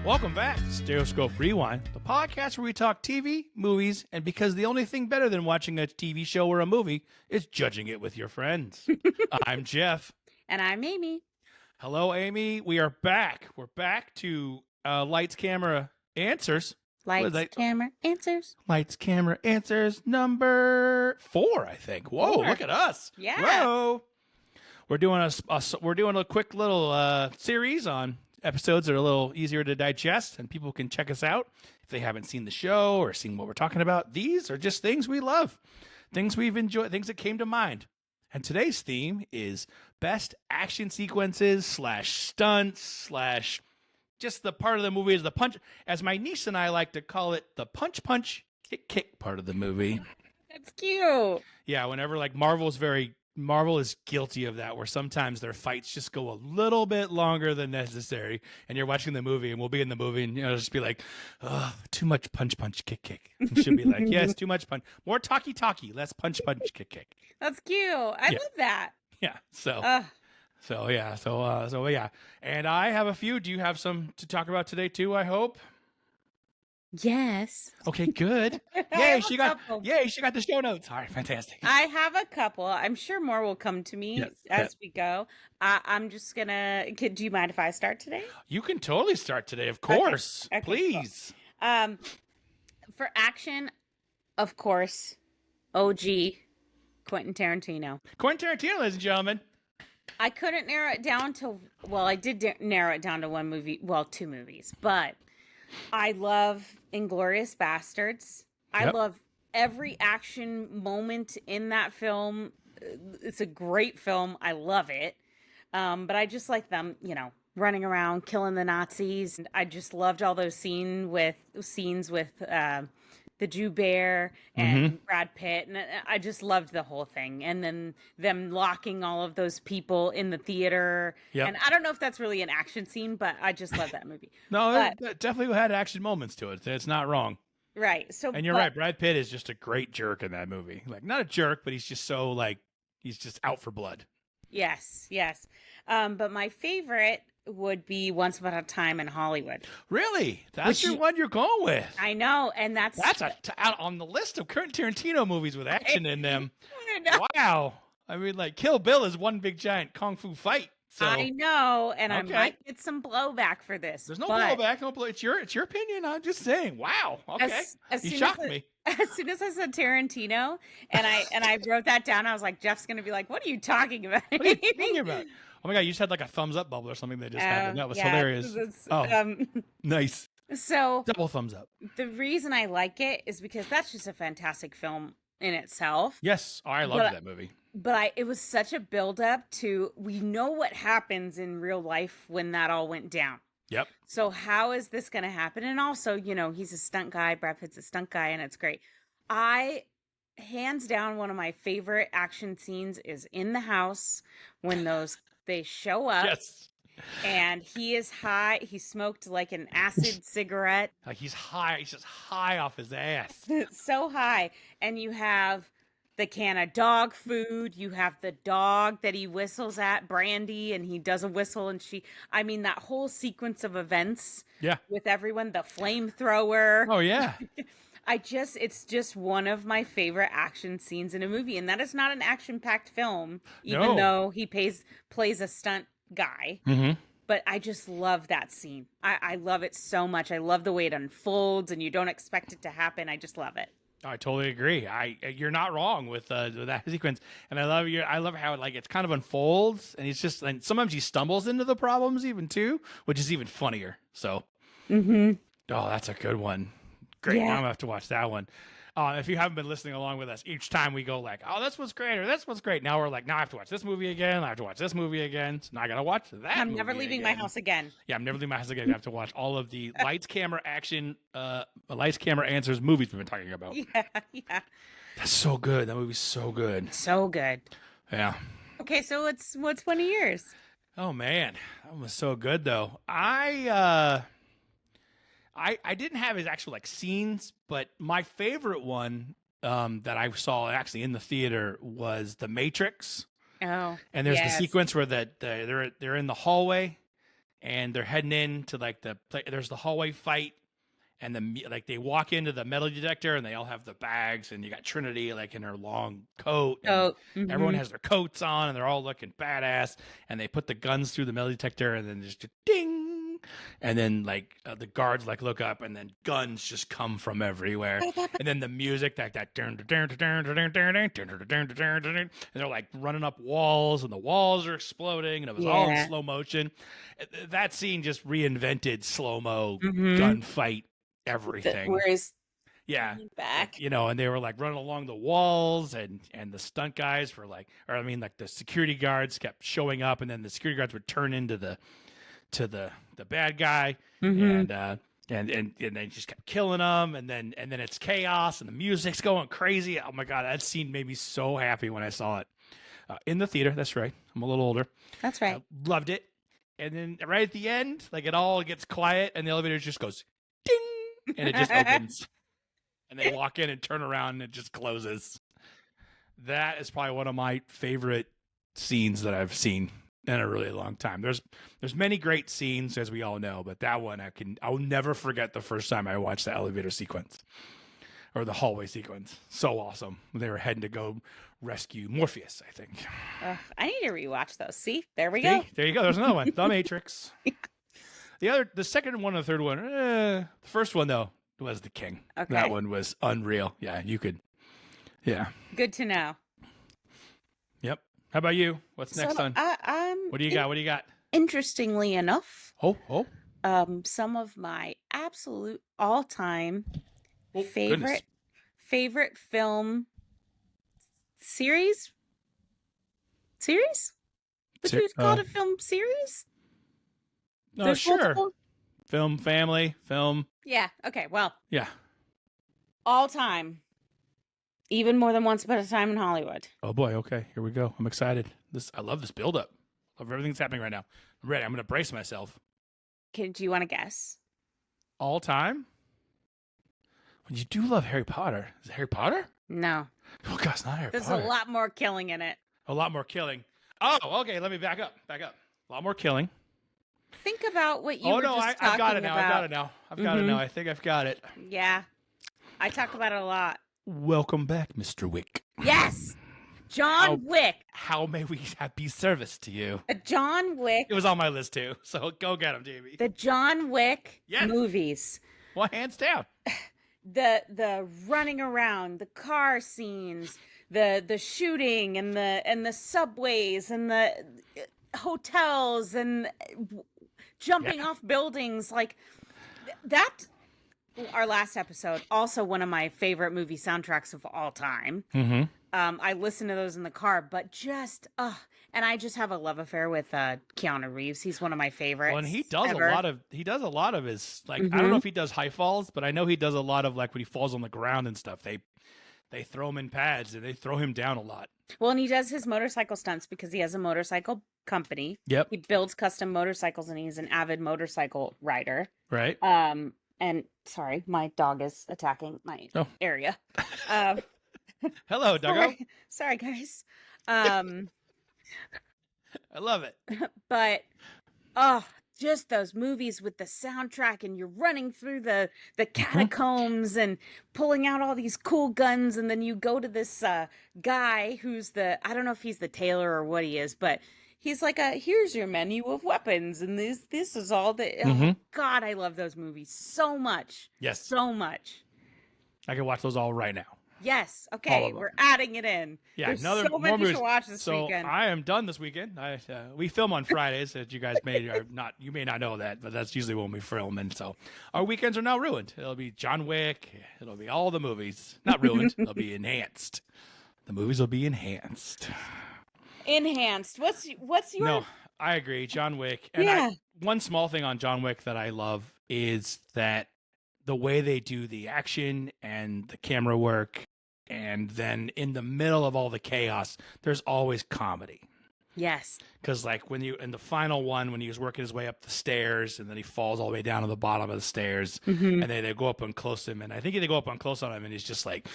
Welcome back to Stereoscope Rewind, the podcast where we talk TV, movies, and because the only thing better than watching a TV show or a movie is judging it with your friends. I'm Jeff. And I'm Amy. Hello, Amy. We are back. We're back to Lights, Camera, Answers. Camera, Answers. Lights, Camera, Answers number 4, I think. Whoa, 4. Look at us. Yeah. Whoa. We're doing a quick little series on episodes that are a little easier to digest, and people can check us out if they haven't seen the show or seen what we're talking about. These are just things we love, things we've enjoyed, things that came to mind. And today's theme is best action sequences / stunts / just the part of the movie is the punch, as my niece and I like to call it, the punch kick part of the movie. That's cute. Yeah, whenever like Marvel is guilty of that, where sometimes their fights just go a little bit longer than necessary, and you're watching the movie, and we'll be in the movie, and just be like, too much punch, kick. And she'll be like, yes, too much punch, more talky, less punch, kick. That's cute. I love that. Yeah. So yeah. And I have a few. Do you have some to talk about today too? I hope. Yes. Okay, good. Yay, she got the show notes. All right, fantastic. I have a couple. I'm sure more will come to me as we go. I'm just gonna. Do you mind if I start today? You can totally start today, of course. Okay, please. Cool. For action, of course, OG Quentin Tarantino. Quentin Tarantino, ladies and gentlemen. I couldn't narrow it down to. Well, I did narrow it down to one movie. Well, 2 movies, but I love Inglourious Bastards. I love every action moment in that film. It's a great film. I love it. But I just like them, running around, killing the Nazis. And I just loved all those scenes with the Jew Bear and Brad Pitt. And I just loved the whole thing. And then them locking all of those people in the theater. Yep. And I don't know if that's really an action scene, but I just love that movie. No, it definitely had action moments to it. It's not wrong. Right. And you're right. Brad Pitt is just a great jerk in that movie. Like, not a jerk, but he's just so he's just out for blood. Yes. But my favorite would be Once Upon a Time in Hollywood. Really? That's your one you're going with? I know, and that's out on the list of Quentin Tarantino movies with action in them. I know. Wow. I mean, Kill Bill is one big giant kung fu fight. So. I know, and I might get some blowback for this. There's no blowback. It's your opinion. I'm just saying. Wow. Okay. You shocked me. As soon as I said Tarantino, and I wrote that down, I was like, Jeff's gonna be like, "What are you talking about?" What are you talking about? Oh my God, you just had like a thumbs up bubble or something that just happened. That was hilarious. Nice. So double thumbs up. The reason I like it is because that's just a fantastic film in itself. Yes, I loved that movie. But it was such a build-up to, we know what happens in real life when that all went down. Yep. So how is this going to happen? And also, he's a stunt guy. Brad Pitt's a stunt guy, and it's great. Hands down, one of my favorite action scenes is in the house when they show up. Yes. And he is high. He smoked like an acid cigarette. Like he's high. He's just high off his ass. So high. And you have the can of dog food. You have the dog that he whistles at, Brandy, and he does a whistle. And that whole sequence of events. Yeah. With everyone, the flamethrower. Oh, yeah. It's just one of my favorite action scenes in a movie. And that is not an action-packed film, even though he plays a stunt guy. Mm-hmm. But I just love that scene. I love it so much. I love the way it unfolds, and you don't expect it to happen. I just love it. I totally agree. You're not wrong with that sequence, and I love how it kind of unfolds, and sometimes he stumbles into the problems even too, which is even funnier. So, oh, that's a good one. Great. Yeah. Now I'm gonna have to watch that one. If you haven't been listening along with us, each time we go oh, this was great, or this was great. Now we're now I have to watch this movie again. I have to watch this movie again. So now I got to watch that. I'm never leaving my house again. Yeah, I'm never leaving my house again. I have to watch all of the lights, camera, action, lights, camera, answers movies we've been talking about. Yeah. That's so good. That movie's so good. So good. Yeah. Okay, so what's one of yours? Oh man, that was so good though. I didn't have his actual scenes, but my favorite one that I saw actually in the theater was The Matrix. Oh, and there's the sequence where they're in the hallway, and they're heading into like there's the hallway fight, and they walk into the metal detector, and they all have the bags, and you got Trinity like in her long coat, and everyone has their coats on, and they're all looking badass, and they put the guns through the metal detector, and then just ding, and then like the guards like look up, and then guns just come from everywhere, and then the music and they're like running up walls, and the walls are exploding, and it was all in slow motion. That scene just reinvented slow-mo gunfight everything. Whereas back, and they were like running along the walls, and the stunt guys were like, like the security guards kept showing up, and then the security guards would turn into the bad guy, and they just kept killing them, and then it's chaos, and the music's going crazy. Oh my god, that scene made me so happy when I saw it in the theater. That's right, I'm a little older. That's right. Loved it. And then right at the end, like it all gets quiet, and the elevator just goes ding, and it just opens, and they walk in and turn around, and it just closes. That is probably one of my favorite scenes that I've seen in a really long time. There's many great scenes, as we all know, but that one I'll never forget the first time I watched the elevator sequence or the hallway sequence. So awesome. They were heading to go rescue Morpheus, I think. I need to rewatch those. See, there we go. There you go. There's another one. The Matrix. The second one and the third one. The first one though was The King. Okay. That one was unreal. Yeah, you could. Yeah. Good to know. Yep. How about you? What's next on? What do you got? What do you got? Interestingly enough. Oh. Some of my absolute all-time favorite film series. Would you call it a film series? No, sure. Multiple? Film, family, film. Yeah. Okay. Well. Yeah. All time. Even more than Once Upon a Time in Hollywood. Oh boy. Okay. Here we go. I'm excited. I love this build-up. Love everything that's happening right now. I'm ready. I'm going to brace myself. Do you want to guess? All time? Well, you do love Harry Potter. Is it Harry Potter? No. Oh, God, it's not Harry Potter. There's a lot more killing in it. A lot more killing. Oh, okay. Let me back up. A lot more killing. Think about what you were just talking about. I've got it now. I think I've got it. Yeah. I talk about it a lot. Welcome back, Mr. Wick. Yes. John Wick. How may we be service to you? John Wick. It was on my list too, so go get him, Jamie. The John Wick movies. Well, hands down. The running around, the car scenes, the shooting, and the subways, and the hotels, and jumping off buildings, like that. Our last episode, also one of my favorite movie soundtracks of all time. Mm-hmm. I listen to those in the car, but and I just have a love affair with Keanu Reeves. He's one of my favorites. Well, and he does a lot of his, like, I don't know if he does high falls, but I know he does a lot of, like, when he falls on the ground and stuff, they throw him in pads and they throw him down a lot. Well, and he does his motorcycle stunts because he has a motorcycle company. Yep. He builds custom motorcycles, and he's an avid motorcycle rider. Right. And sorry, my dog is attacking my area. Hello, doggo. Sorry, guys. I love it. But just those movies with the soundtrack, and you're running through the catacombs and pulling out all these cool guns, and then you go to this guy who's I don't know if he's the tailor or what he is, but he's like here's your menu of weapons, and this is all oh God, I love those movies so much. Yes. So much. I can watch those all right now. May Okay, we're adding it in. Yeah, there's so many to watch this weekend. I am done this weekend. We film on Fridays, as you guys may not know that, but that's usually when we film, and so our weekends are now ruined. It'll be John Wick. It'll be all the movies. Not ruined. They'll be enhanced. The movies will be enhanced. Enhanced. What's your? No, I agree. John Wick. And one small thing on John Wick that I love is that the way they do the action and the camera work, and then in the middle of all the chaos, there's always comedy. Yes. Because like in the final one, when he was working his way up the stairs, and then he falls all the way down to the bottom of the stairs, and they go up and close him, and I think they go up and close on him, and he's just like,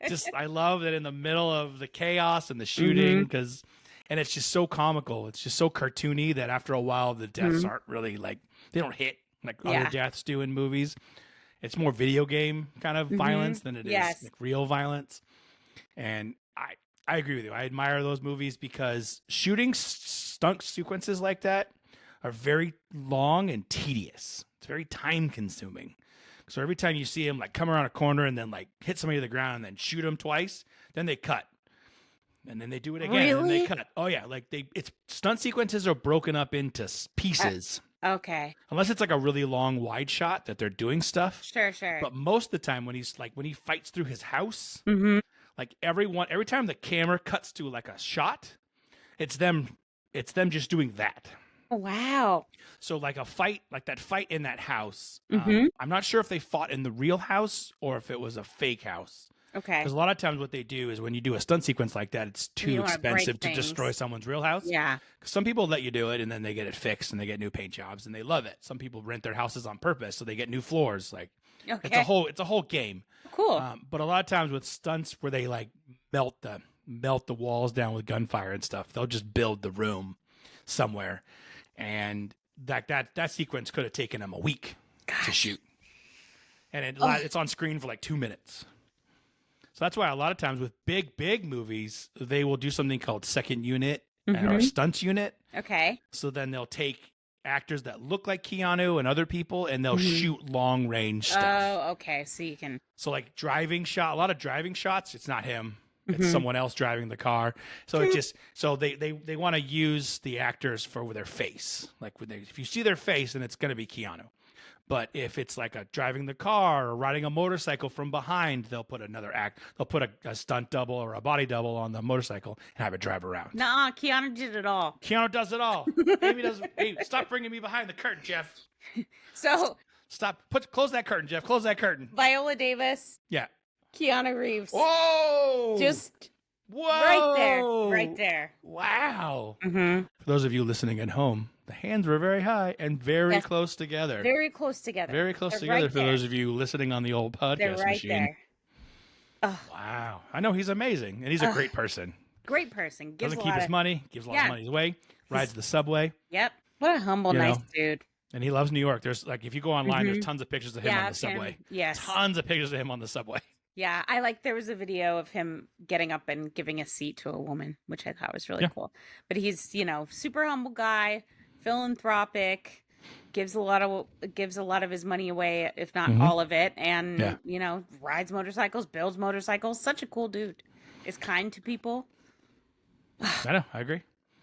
just I love that in the middle of the chaos and the shooting, because and it's just so comical. It's just so cartoony that after a while, the deaths aren't really like, they don't hit like other deaths do in movies. It's more video game kind of violence than it is like real violence. And I agree with you. I admire those movies because shooting stunt sequences like that are very long and tedious. It's very time consuming. So every time you see him like come around a corner and then like hit somebody to the ground and then shoot him twice, then they cut. And then they do it again and they cut. Oh yeah, like it's stunt sequences are broken up into pieces. Okay. Unless it's like a really long wide shot that they're doing stuff. Sure. But most of the time when he fights through his house, like every time the camera cuts to like a shot, it's them just doing that. Wow. So like a fight, like that fight in that house, I'm not sure if they fought in the real house or if it was a fake house. Okay. Because a lot of times what they do is when you do a stunt sequence like that, it's too expensive to destroy someone's real house. Yeah. Some people let you do it and then they get it fixed and they get new paint jobs and they love it. Some people rent their houses on purpose so they get new floors. Like it's a whole game. Cool. But a lot of times with stunts where they like melt the walls down with gunfire and stuff, they'll just build the room somewhere, and that sequence could have taken them a week to shoot, and it's on screen for like 2 minutes. So that's why a lot of times with big movies, they will do something called second unit or stunts unit. Okay. So then they'll take actors that look like Keanu and other people, and they'll shoot long range stuff. Oh, okay. So you can. So like a lot of driving shots. It's not him. It's someone else driving the car. So they want to use the actors for their face. Like if you see their face, then it's going to be Keanu. But if it's like a driving the car or riding a motorcycle from behind, they'll put another act. They'll put a stunt double or a body double on the motorcycle and have it drive around. Nuh-uh, Keanu did it all. Keanu does it all. Amy does. Hey, stop bringing me behind the curtain, Jeff. So stop. Close that curtain, Jeff. Close that curtain. Viola Davis. Yeah. Keanu Reeves. Whoa! Just whoa! Right there. Wow. For those of you listening at home, the hands were very high and very close together. Very close together. Very close together for those of you listening on the old podcast They're right machine. there. Oh. Wow. I know he's amazing, and he's a great person. Great person. Doesn't keep his money, gives a lot of money away, rides the subway. Yep. What a humble, nice dude. And he loves New York. There's like, if you go online, there's tons of pictures of him on the subway. Yes. Tons of pictures of him on the subway. Yeah, there was a video of him getting up and giving a seat to a woman, which I thought was really cool. But he's, super humble guy, philanthropic, gives a lot of his money away, if not all of it, and rides motorcycles, builds motorcycles. Such a cool dude. Is kind to people. I know, I agree.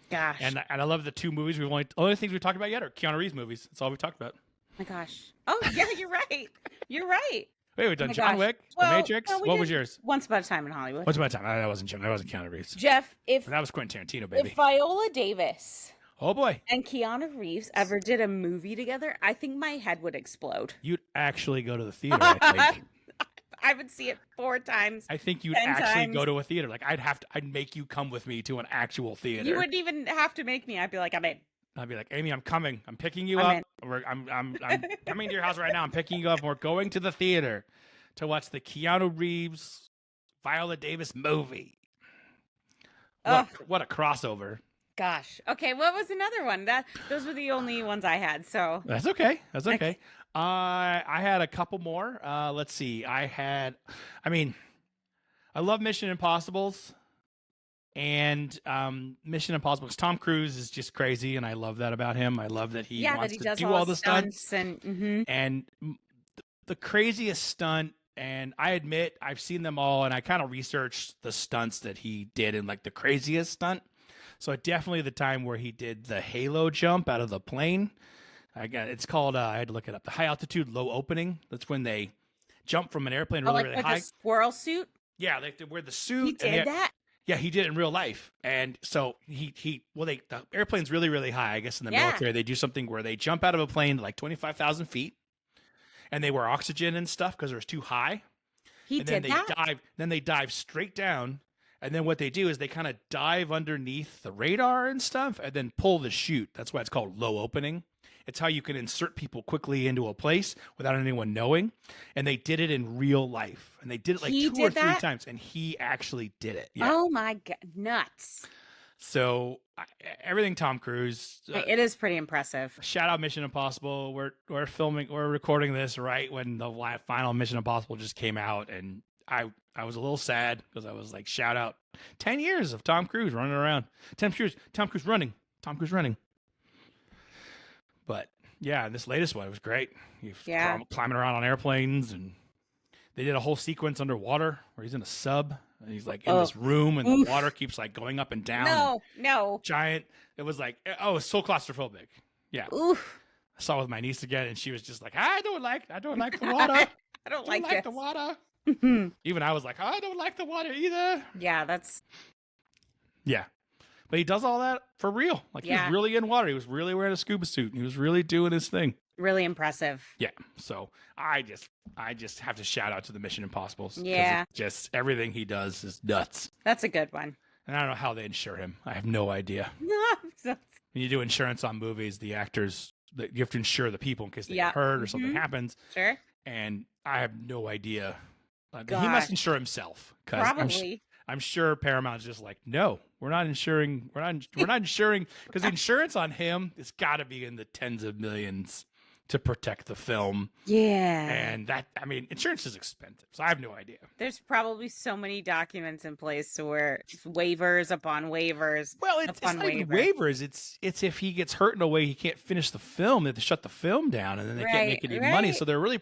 Gosh. And I love the two movies only things we've talked about yet are Keanu Reeves movies. That's all we've talked about. My gosh. Oh yeah, you're right. You're right. Wait, we've done John Wick, The Matrix. What was yours? Once Upon a Time in Hollywood. Once Upon a Time. I wasn't Keanu Reeves. Jeff, that was Quentin Tarantino, baby. If Viola Davis, oh boy, and Keanu Reeves ever did a movie together, I think my head would explode. You'd actually go to the theater. I think. I would see it 4 times. I think you'd actually go to a theater. Like I'd make you come with me to an actual theater. You wouldn't even have to make me. I'd be like, I'm in. I'd be like, Amy, I'm coming. I'm picking you up. I'm coming to your house right now. I'm picking you up. We're going to the theater to watch the Keanu Reeves, Viola Davis movie. What a crossover. Gosh. Okay, what was another one? Those were the only ones I had, so. That's okay. I had a couple more. Let's see. I love Mission Impossibles. And Mission Impossible, because Tom Cruise is just crazy, and I love that about him. I love that he wants to do all the stunts. And the craziest stunt, and I admit I've seen them all, and I kind of researched the stunts that he did in like the craziest stunt. So definitely the time where he did the halo jump out of the plane. It's called, I had to look it up, the high altitude, low opening. That's when they jump from an airplane really high. Like a squirrel suit? Yeah, they wear the suit. He did that? Yeah, he did it in real life. And so the airplane's really, really high. I guess in the military, they do something where they jump out of a plane to like 25,000 feet and they wear oxygen and stuff because it was too high. Then they dive straight down. And then what they do is they kind of dive underneath the radar and stuff and then pull the chute. That's why it's called low opening. It's how you can insert people quickly into a place without anyone knowing. And they did it in real life. And they did it like 2 or 3 times. And he actually did it. Yeah. Oh my God. Nuts. So everything Tom Cruise. It is pretty impressive. Shout out Mission Impossible. We're recording this right when the final Mission Impossible just came out, and I was a little sad because I was like, shout out 10 years of Tom Cruise running around. 10 years, Tom Cruise running. But yeah, this latest one was great. He's climbing around on airplanes, and they did a whole sequence underwater where he's in a sub and he's like in this room, and the water keeps like going up and down. No. Giant. It was like, it's so claustrophobic. Yeah. Oof. I saw it with my niece again, and she was just like, I don't like the water. I don't like the water. Even I was like, I don't like the water either. Yeah, that's. Yeah. But he does all that for real. Like, he was really in water. He was really wearing a scuba suit, and he was really doing his thing. Really impressive. Yeah. So I just have to shout out to the Mission Impossibles. Yeah. Just everything he does is nuts. That's a good one. And I don't know how they insure him. I have no idea. When you do insurance on movies, the actors, you have to insure the people in case they get hurt or something happens. Sure. And I have no idea. He must insure himself. Probably. I'm sure Paramount's just like, no, we're not insuring. We're not insuring, because the insurance on him has got to be in the tens of millions to protect the film. Yeah. And insurance is expensive, so I have no idea. There's probably so many documents in place where waivers upon waivers. Well, it's not even waivers. It's if he gets hurt in a way he can't finish the film, they have to shut the film down, and then they can't make any money. So they're really,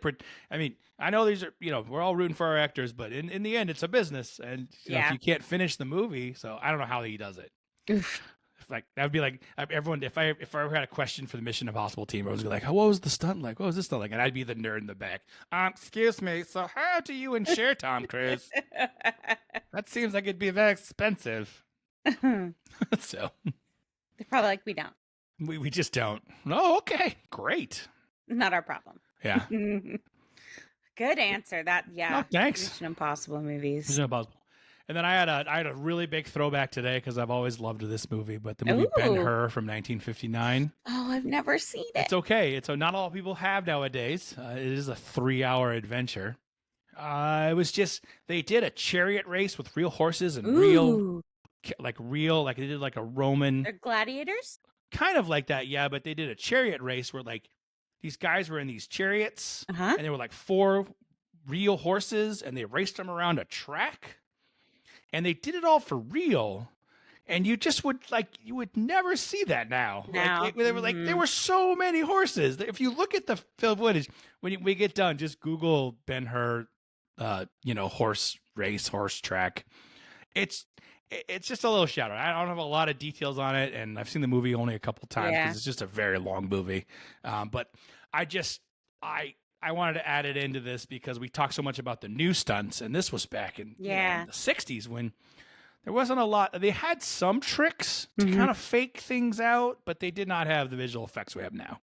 I know these are, we're all rooting for our actors, but in the end, it's a business, and if you can't finish the movie, so I don't know how he does it. Oof. Like, that would be like everyone. If I ever had a question for the Mission Impossible team, I was like, "What was the stunt like? What was this stunt like?" And I'd be the nerd in the back. Excuse me. So how do you insure Tom Cruise? That seems like it'd be very expensive. So they're probably like, we don't. We just don't. No. Okay. Great. Not our problem. Yeah. Good answer. Oh, thanks. Mission Impossible movies. Mission Impossible. And then I had a really big throwback today because I've always loved this movie, but the movie Ben Hur from 1959. Oh, I've never seen it. It's okay. Not all people have nowadays. It is a 3-hour adventure. It was just, they did a chariot race with real horses and real, like they did like a Roman. They're gladiators? Kind of like that, yeah. But they did a chariot race where like these guys were in these chariots, and they were like 4 real horses, and they raced them around a track. And they did it all for real, and you would never see that now. They were like, there were so many horses. If you look at the film footage, when we get done, just Google Ben Hur, horse race, horse track. It's just a little shout out. I don't have a lot of details on it, and I've seen the movie only a couple times because it's just a very long movie. But I wanted to add it into this because we talked so much about the new stunts, and this was back in, in the 60s when there wasn't a lot. They had some tricks to kind of fake things out, but they did not have the visual effects we have now.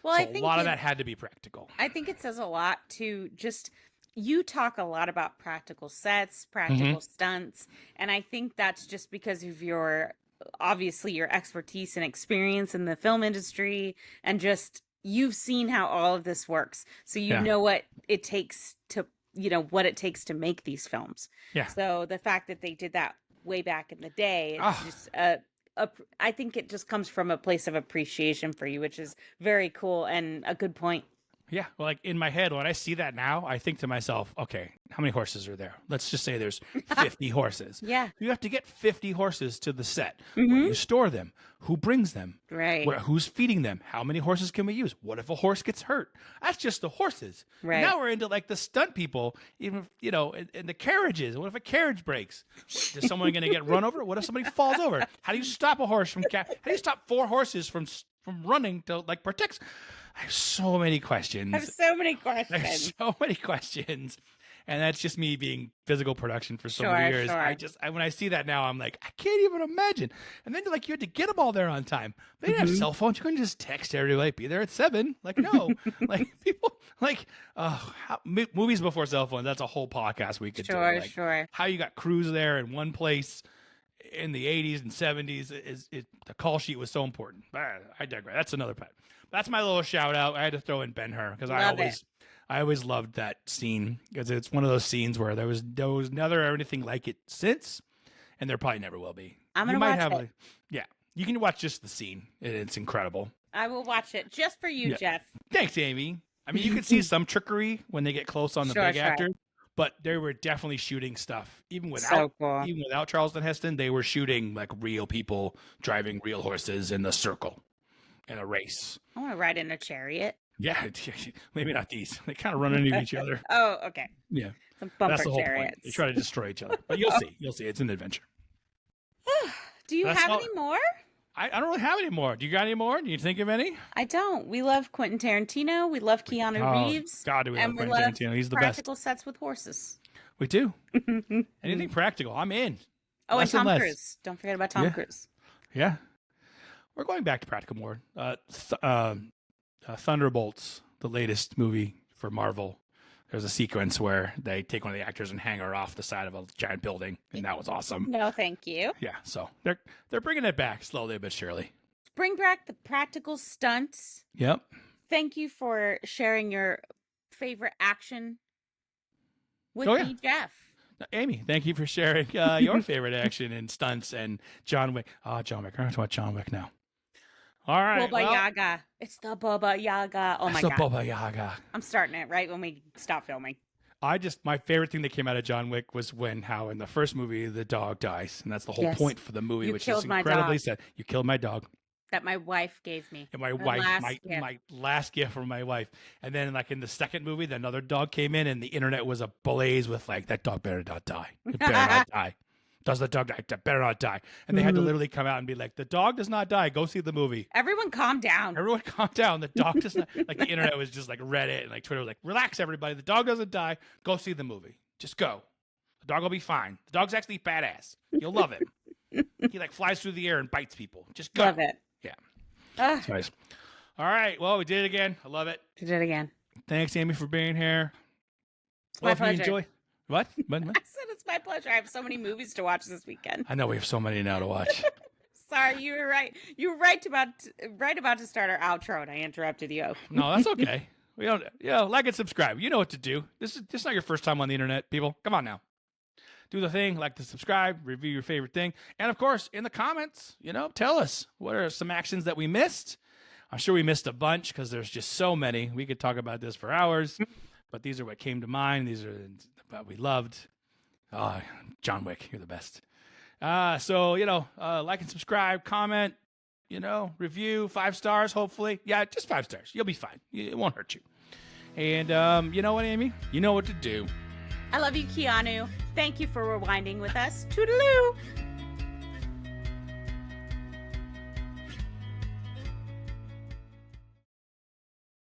Well, so I think a lot of that had to be practical. I think it says a lot to just, you talk a lot about practical sets, practical stunts, and I think that's just because of your expertise and experience in the film industry, and just you've seen how all of this works, so you know what it takes to make these films. Yeah. So the fact that they did that way back in the day, it's just I think it just comes from a place of appreciation for you, which is very cool and a good point. Yeah, well, like in my head, when I see that now, I think to myself, okay, how many horses are there? Let's just say there's 50 horses. Yeah. You have to get 50 horses to the set. Where do you store them? Who brings them? Right. Who's feeding them? How many horses can we use? What if a horse gets hurt? That's just the horses. Right. Now we're into like the stunt people, even, in the carriages. What if a carriage breaks? Is someone going to get run over? What if somebody falls over? How do you stop a horse how do you stop 4 horses from running to like protect? I have so many questions. And that's just me being physical production for so many years. Sure. When I see that now, I'm like, I can't even imagine. And then you had to get them all there on time. They didn't have cell phones. You couldn't just text everybody, be there at 7. Like, no. Like, people, like, movies before cell phones, that's a whole podcast we could do. Like, sure. How you got crews there in one place in the 80s and 70s, the call sheet was so important. But I digress. That's another part. That's my little shout out. I had to throw in Ben Hur because I always loved that scene because it's one of those scenes where there was never anything like it since, and there probably never will be. I'm You gonna might watch have it. yeah. You can watch just the scene. It's incredible. I will watch it just for you, Yeah. Jeff. Thanks, Amy. I mean, you can see some trickery when they get close on the Sure, big sure. actors, but they were definitely shooting stuff. So cool. Even without Charleston Heston, they were shooting like real people driving real horses in a circle in a race. I want to ride in a chariot. Yeah, maybe not these. They kind of run into each other. Oh, okay. Yeah, Some bumper that's the whole chariots. point. They try to destroy each other, but you'll see. You'll see. It's an adventure. Do you That's have all- any more? I don't really have any more. Do you got any more? Do you think of any? I don't. We love Quentin Tarantino. We love Keanu Oh, Reeves. God, do we love and we Quentin love Tarantino. He's the best. practical sets with horses. We do. Anything practical, I'm in. Oh, Less and Tom less. Cruise. Don't forget about Tom Yeah. Cruise. Yeah. We're going back to practical more. Thunderbolts, the latest movie for Marvel. There's a sequence where they take one of the actors and hang her off the side of a giant building, and that was awesome. No, thank you. Yeah, so they're bringing it back slowly but surely. Bring back the practical stunts. Yep. Thank you for sharing your favorite action with Oh, yeah. me, Jeff. Amy, thank you for sharing your favorite action in Stunts and John Wick. John Wick. I have to watch John Wick now. All right. Baba Yaga. It's the Baba Yaga. Oh my the god. Baba Yaga. I'm starting it right when we stop filming. My favorite thing that came out of John Wick was how in the first movie the dog dies, and that's the whole Yes. point for the movie, You which is killed my incredibly dog. sad. You killed my dog. That my wife gave me. And my Her wife, last my gift. last gift from my wife. And then, like in the second movie, another dog came in, and the internet was ablaze with like, that dog better not die. It better not die. Does the dog die? It better not die. And they had to literally come out and be like, the dog does not die. Go see the movie. Everyone calm down. Everyone calm down. The dog does not. Like the internet was just like Reddit and like Twitter was like, relax, everybody. The dog doesn't die. Go see the movie. Just go. The dog will be fine. The dog's actually badass. You'll love him. He like flies through the air and bites people. Just go. Love it. Yeah. Ah, Nice. All right. Well, we did it again. I love it. did it again. Thanks, Amy, for being here. It's my If you pleasure. enjoy. What? I said it's my pleasure. I have so many movies to watch this weekend. I know we have so many now to watch. Sorry, you were right. You were right about to start our outro, and I interrupted you. No, that's okay. We don't, like and subscribe. You know what to do. This is not your first time on the internet, people. Come on now. Do the thing, like to subscribe, review your favorite thing. And of course, in the comments, tell us what are some actions that we missed. I'm sure we missed a bunch because there's just so many. We could talk about this for hours, but these are what came to mind. These are what we loved. John Wick, you're the best. So, like and subscribe, comment, review, 5 stars, hopefully. Yeah, just 5 stars. You'll be fine. It won't hurt you. And you know what, Amy? You know what to do. I love you, Keanu. Thank you for rewinding with us. Toodaloo.